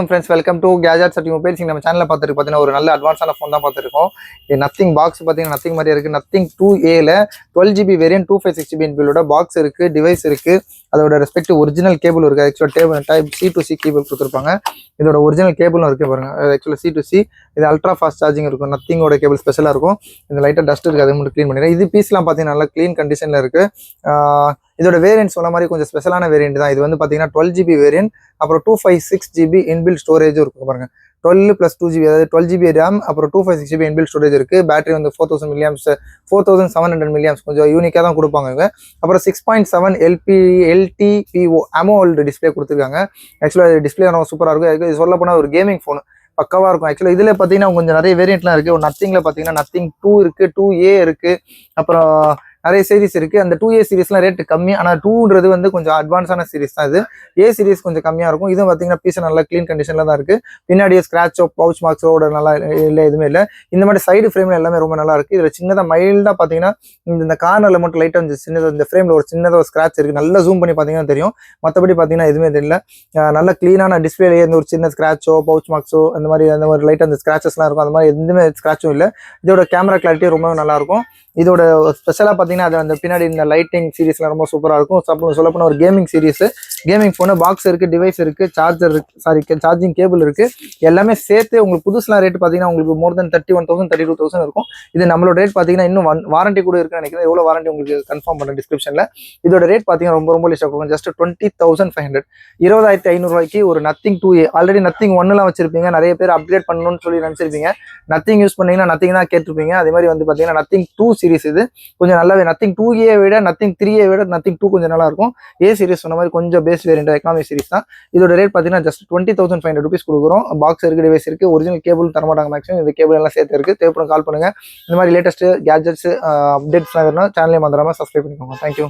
Friends welcome to gadgets at mobiles. நம்ம சேனலில் பார்த்துட்டு பார்த்தீங்கன்னா ஒரு நல்ல அட்வான்ஸான ஃபோன் தான் பார்த்துருக்கோம். இது நத்திங் பாக்ஸ் பார்த்தீங்கன்னா நத்திங் மாதிரியே இருக்குது. நத்திங் 2Aல 12GB வேரியன்ட் 256GB இன்பில்டோட பாக்ஸ் இருக்குது, டிவைஸ் இருக்குது. அதோட ரெஸ்பெக்டிவ் ஒரிஜினல் கேபிள் இருக்குது. ஆக்சுவலாக type C to C cable கொடுத்துருப்பாங்க. இதோட ஒரிஜினல் கேபிளும் இருக்குது பாருங்க. ஆக்சுவலாக C to C. இது அல்ட்ரா ஃபாஸ்ட் சார்ஜிங் இருக்கும். நத்திங்கோட கேபிள் ஸ்பெஷலாக இருக்கும். இந்த லைட்டாக டஸ்ட் இருக்குது, அதை மட்டும் க்ளீன் பண்ணிடுறேன். இது பீஸ்லாம் பார்த்தீங்கன்னா நல்லா க்ளீன் கண்டிஷனில் இருக்குது. இதோட வேரியன்ட் சொன்ன மாதிரி கொஞ்சம் ஸ்பெஷலான வேரியன்ட் தான். இது வந்து பார்த்தீங்கன்னா 12GB வேரியன்ட், அப்புறம் 256GB இன்பில்ட் ஸ்டோரேஜும் இருக்கும் பாருங்க. 12 + 2GB, அதாவது 12GB RAM, அப்புறம் 256GB இன்பில்ட் ஸ்டோரேஜ் இருக்கு. பேட்டரி வந்து 4000 mAh, 4700 mAh, கொஞ்சம் யூனிக்காக தான் கொடுப்பாங்க. அப்புறம் 6.7 LTPO AMOLED டிஸ்பிளே கொடுத்துருக்காங்க. ஆக்சுவலாக டிஸ்பிளே ரொம்ப சூப்பராக இருக்கும். இது சொல்ல போனால் ஒரு கேமிங் ஃபோன் பக்கவாக இருக்கும். ஆக்சுவலாக இதில் பார்த்தீங்கன்னா கொஞ்சம் நிறைய வேரியன்ட்லாம் இருக்குது. ஒரு நத்திங்கில் பார்த்தீங்கன்னா நத்திங் 2 இருக்குது, 2A இருக்குது, அப்புறம் நிறைய சீரிஸ் இருக்குது. அந்த 2A சீரிஸ்லாம் ரேட்டு கம்மி, ஆனால் 2ன்றது வந்து கொஞ்சம் அட்வான்ஸான சீரிஸ் தான். இது A சீரிஸ் கொஞ்சம் கம்மியாக இருக்கும். இதுவும் பார்த்தீங்கன்னா பீஸ் நல்லா க்ளீன் கண்டிஷனில் தான் இருக்குது. பின்னாடியே ஸ்க்ராச்சோ பவுச் மார்க்ஸோட நல்லா இல்லை, எதுவுமே இல்லை. இந்த மாதிரி சைடு ஃப்ரேமில் எல்லாமே ரொம்ப நல்லா இருக்குது. இதில் சின்னதாக மைல்டாக பார்த்தீங்கன்னா இந்த கார்னரில் மட்டும் லைட்டாக வந்து சின்னதாக இந்த ஃப்ரேமில் ஒரு சின்னதாக ஒரு ஸ்க்ராட்ச் இருக்குது. நல்லா ஜூம் பண்ணி பார்த்தீங்கன்னா தெரியும். மற்றபடி பார்த்தீங்கன்னா எதுவுமே தெரியல. நல்ல க்ளீனான டிஸ்பிளேலேயே இந்த ஒரு சின்ன ஸ்க்ராச்சோ பவுச் மார்க்ஸோ அந்த மாதிரி லைட்டாக அந்த ஸ்க்ராச்சஸ்லாம் இருக்கும். அந்த மாதிரி எதுவுமே ஸ்க்ராச்சும் இல்லை. இதோட கேமரா கிளாரிட்டி ரொம்ப நல்லாயிருக்கும். இதோட ஸ்பெஷலாக பார்த்தீங்கன்னா அது அந்த பின்னாடி இந்த லைட்டிங் சீரிஸ்லாம் ரொம்ப சூப்பராக இருக்கும். சொல்லப்போனால் ஒரு gaming series, gaming phone, box இருக்குது, டிவைஸ் இருக்குது, சார்ஜர் இருக்குது, சார்ஜிங் கேபிள் இருக்குது. எல்லாமே சேர்த்து உங்களுக்கு புதுசுலாம் ரேட் பார்த்தீங்கன்னா உங்களுக்கு மோர் தென் 31,000 32,000 இருக்கும். இது நம்மளோட ரேட் பார்த்தீங்கன்னா இன்னும் வாரண்டி கூட இருக்குன்னு நினைக்கிறேன். எவ்வளோ வாரண்டி உங்களுக்கு கன்ஃபார்ம் பண்ணுறேன் டிஸ்கிரிப்ஷனில். இதோட ரேட் பார்த்தீங்கன்னா ரொம்ப லிஸ்ட் ஆகும். ஜஸ்ட் 20,500, 20,500 ரூபாய்க்கு ஒரு நத்திங் 2A. ஆல்ரெடி நத்திங் 1லாம் வச்சிருப்பீங்க. நிறைய பேர் அப்கிரேட் பண்ணணும்னு சொல்லி நினச்சிருப்பீங்க. நத்திங் யூஸ் பண்ணீங்கன்னா நத்திங் தான் கேட்டிருப்பீங்க. அதே மாதிரி வந்து பார்த்தீங்கன்னா நத்திங் 2 சீரிஸ் இது கொஞ்சம் நல்லாவே. நத்திங் 2A விட நத்திங் 3A விட நத்திங் 2 கொஞ்சம் நல்லா இருக்கும். A சீரிஸ் சொன்ன மாதிரி கொஞ்சம் பேஸ் வேரியன்ட் எக்கனாமிக் சீரிஸ் தான். இதோட ரேட் பார்த்தீங்கன்னா ஜஸ்ட் 20,500 rupees கொடுக்குறோம். பாக்ஸ் இருக்கு, டிவைஸ் இருக்கு, ஒரிஜினல் கேபிள் தரமாட்டாங்க. மேக்ஸிமம் இந்த கேபிள் எல்லாம் சேர்த்து இருக்கு. தேவைப்படும் கால் பண்ணுங்க. இந்த மாதிரி லேட்டஸ்ட் கேஜெட்ஸ் அப்டேட்ஸ்லாம் வேணும்னா சேனலே மறந்துடாம சப்ஸ்கிரைப் பண்ணிக்கோங்க. தேங்க்யூ.